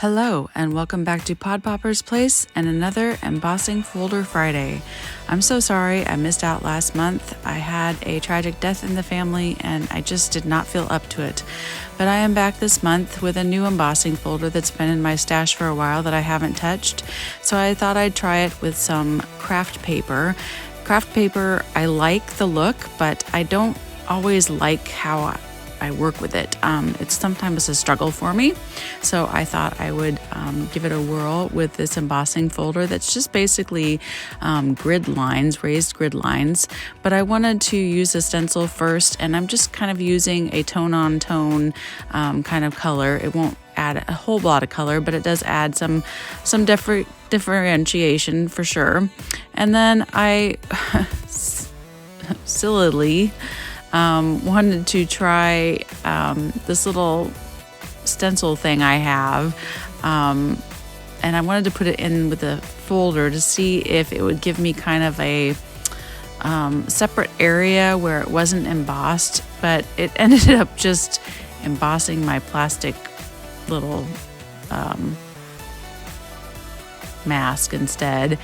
Hello, and welcome back to Pod Popper's Place and another Embossing Folder Friday. I'm so sorry I missed out last month. I had a tragic death in the family and I just did not feel up to it. But I am back this month with a new embossing folder that's been in my stash for a while that I haven't touched. So I thought I'd try it with some craft paper. Craft paper, I like the look, but I don't always like how I work with it. It's sometimes a struggle for me. So I thought I would give it a whirl with this embossing folder that's just basically grid lines, raised grid lines. But I wanted to use a stencil first, and I'm just kind of using a tone-on-tone kind of color. It won't add a whole lot of color, but it does add some differentiation for sure. And then I sillily wanted to try this little stencil thing I have, and I wanted to put it in with a folder to see if it would give me kind of a separate area where it wasn't embossed, but it ended up just embossing my plastic little mask instead.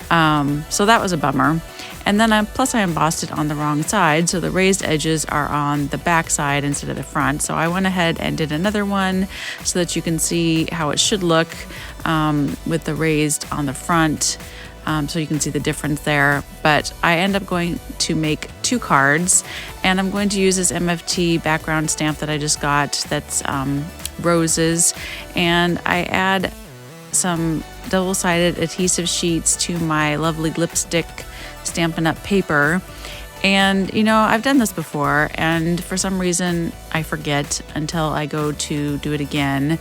So that was a bummer. And then plus I embossed it on the wrong side, so the raised edges are on the back side instead of the front. So I went ahead and did another one so that you can see how it should look with the raised on the front, so you can see the difference there. But I end up going to make 2 cards, and I'm going to use this MFT background stamp that I just got that's roses, and I add some double-sided adhesive sheets to my lovely lipstick Stampin' Up! Paper. And you know, I've done this before, and for some reason I forget until I go to do it again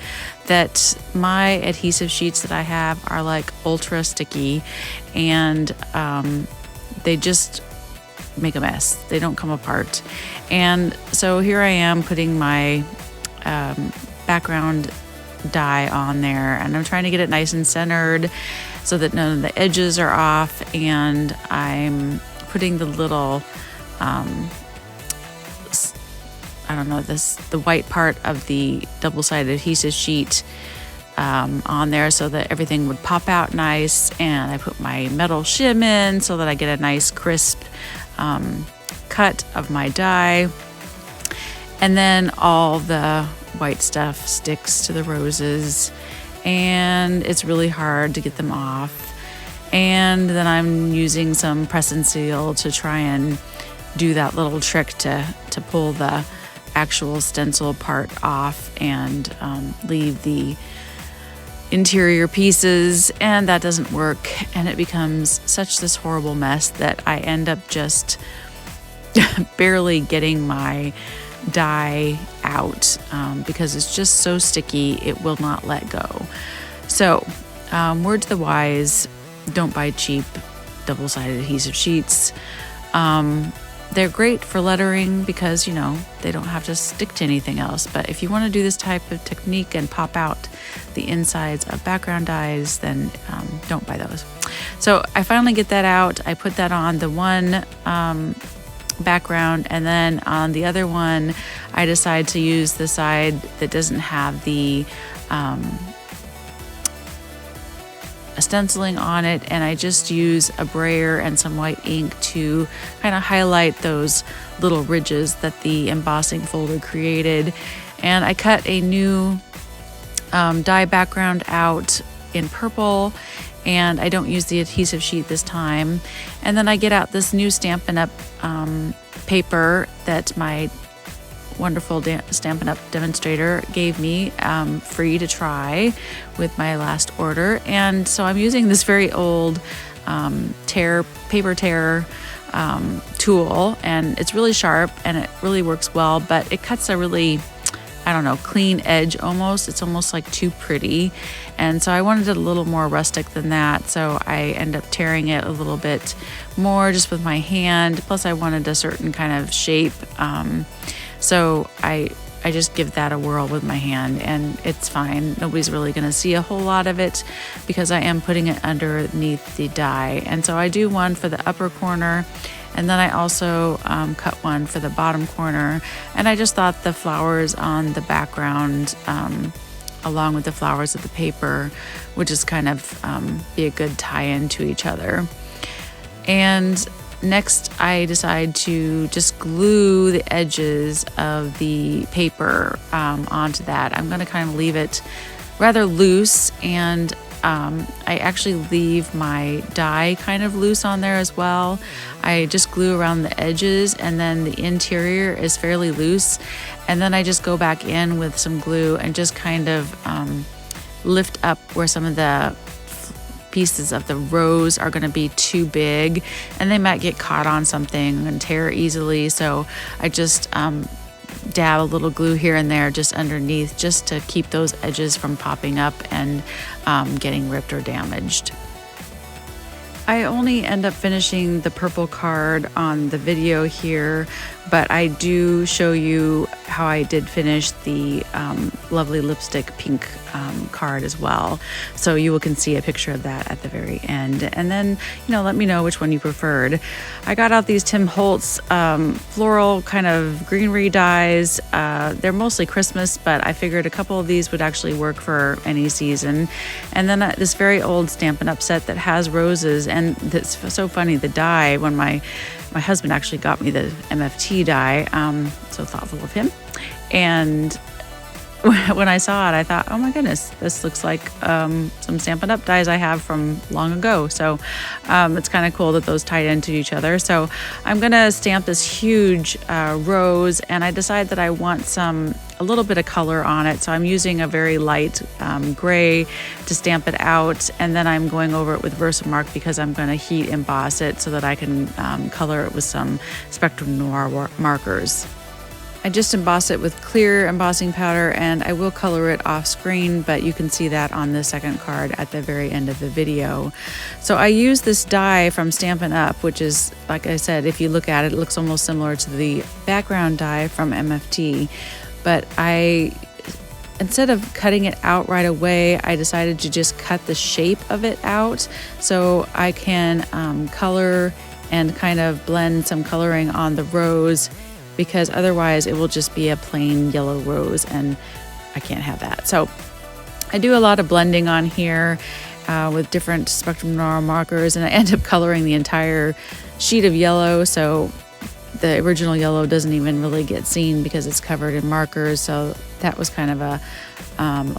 that my adhesive sheets that I have are like ultra sticky, and they just make a mess. They don't come apart. And so here I am putting my background die on there, and I'm trying to get it nice and centered so that none of the edges are off, and I'm putting the little the white part of the double-sided adhesive sheet on there so that everything would pop out nice, and I put my metal shim in so that I get a nice crisp cut of my die, and then all the white stuff sticks to the roses, and it's really hard to get them off. And then I'm using some press and seal to try and do that little trick to pull the actual stencil part off and leave the interior pieces, and that doesn't work, and it becomes such this horrible mess that I end up just barely getting my die out because it's just so sticky, it will not let go. So word to the wise, don't buy cheap double-sided adhesive sheets. They're great for lettering because, you know, they don't have to stick to anything else. But if you want to do this type of technique and pop out the insides of background dies, then don't buy those. So I finally get that out. I put that on the one background, and then on the other one I decide to use the side that doesn't have the stenciling on it, and I just use a brayer and some white ink to kind of highlight those little ridges that the embossing folder created. And I cut a new die background out in purple, and I don't use the adhesive sheet this time. And then I get out this new Stampin' Up! Paper that my wonderful Stampin' Up! Demonstrator gave me free to try with my last order. And so I'm using this very old paper tear tool, and it's really sharp and it really works well, but it cuts a really, I don't know, clean edge almost. It's almost like too pretty. And so I wanted it a little more rustic than that. So I end up tearing it a little bit more just with my hand. Plus I wanted a certain kind of shape. So I just give that a whirl with my hand, and it's fine. Nobody's really going to see a whole lot of it because I am putting it underneath the die. And so I do one for the upper corner, and then I also cut one for the bottom corner. And I just thought the flowers on the background along with the flowers of the paper, would just kind of be a good tie-in to each other. And next, I decide to just glue the edges of the paper onto that. I'm going to kind of leave it rather loose, and I actually leave my die kind of loose on there as well. I just glue around the edges, and then the interior is fairly loose. And then I just go back in with some glue and just kind of lift up where some of the pieces of the rose are going to be too big, and they might get caught on something and tear easily. So I just dab a little glue here and there just underneath, just to keep those edges from popping up and getting ripped or damaged. I only end up finishing the purple card on the video here, but I do show you how I did finish the lovely lipstick pink card as well. So you can see a picture of that at the very end. And then, let me know which one you preferred. I got out these Tim Holtz floral kind of greenery dies. They're mostly Christmas, but I figured a couple of these would actually work for any season. And then this very old Stampin' Up! Set that has roses. And it's so funny, the die, when my husband actually got me the MFT die, so thoughtful of him. And when I saw it, I thought, oh my goodness, this looks like some Stampin' Up! Dies I have from long ago. So it's kind of cool that those tied into each other. So I'm gonna stamp this huge rose, and I decide that I want a little bit of color on it. So I'm using a very light gray to stamp it out, and then I'm going over it with Versamark because I'm going to heat emboss it so that I can color it with some Spectrum Noir markers. I just emboss it with clear embossing powder, and I will color it off screen, but you can see that on the second card at the very end of the video. So I use this die from Stampin' Up!, which is, like I said, if you look at it, it looks almost similar to the background die from MFT. But instead of cutting it out right away, I decided to just cut the shape of it out so I can color and kind of blend some coloring on the rose, because otherwise it will just be a plain yellow rose, and I can't have that. So I do a lot of blending on here with different Spectrum Noir markers, and I end up coloring the entire sheet of yellow. So the original yellow doesn't even really get seen because it's covered in markers. So that was kind of a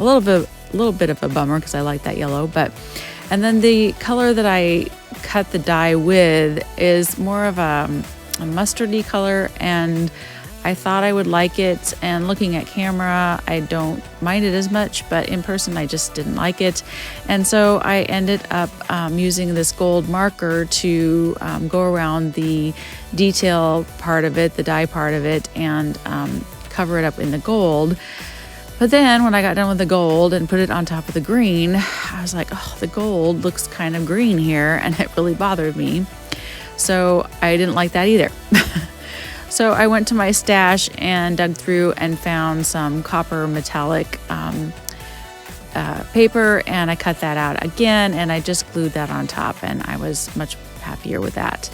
little bit of a bummer, because I like that yellow. And then the color that I cut the die with is more of a mustardy color, and I thought I would like it, and looking at camera I don't mind it as much, but in person I just didn't like it. And so I ended up using this gold marker to go around the detail part of it, the die part of it, and cover it up in the gold. But then when I got done with the gold and put it on top of the green, I was like, oh, the gold looks kind of green here, and it really bothered me. So I didn't like that either. So I went to my stash and dug through and found some copper metallic paper, and I cut that out again, and I just glued that on top, and I was much happier with that.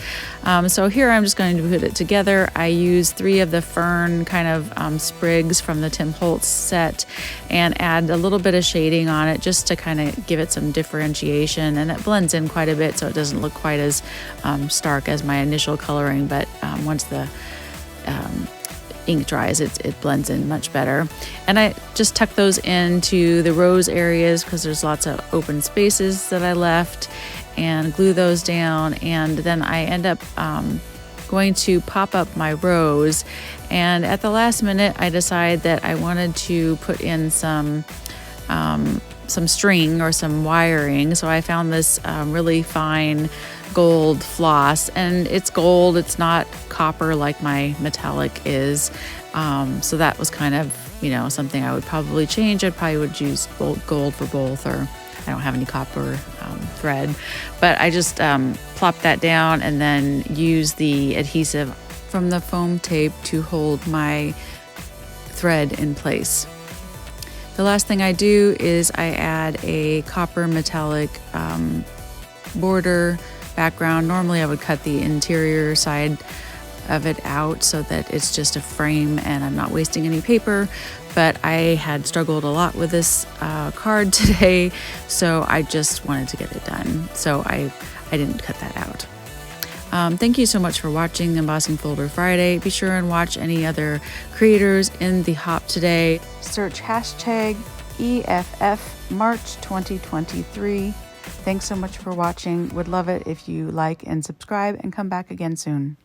So here I'm just going to put it together. I used 3 of the fern kind of sprigs from the Tim Holtz set and add a little bit of shading on it just to kind of give it some differentiation, and it blends in quite a bit so it doesn't look quite as stark as my initial coloring, but once the ink dries, it blends in much better. And I just tuck those into the rose areas because there's lots of open spaces that I left, and glue those down. And then I end up going to pop up my rose, and at the last minute I decide that I wanted to put in some string or some wiring. So I found this really fine gold floss, and it's gold, it's not copper like my metallic is. So that was kind of, something I would probably change. I probably would use gold for both, or I don't have any copper thread, but I just plopped that down and then use the adhesive from the foam tape to hold my thread in place. The last thing I do is I add a copper metallic border background. Normally I would cut the interior side of it out so that it's just a frame and I'm not wasting any paper, but I had struggled a lot with this card today, so I just wanted to get it done. So I didn't cut that out. Thank you so much for watching Embossing Folder Friday. Be sure and watch any other creators in the hop today. Search hashtag EFF March 2023. Thanks so much for watching. Would love it if you like and subscribe and come back again soon.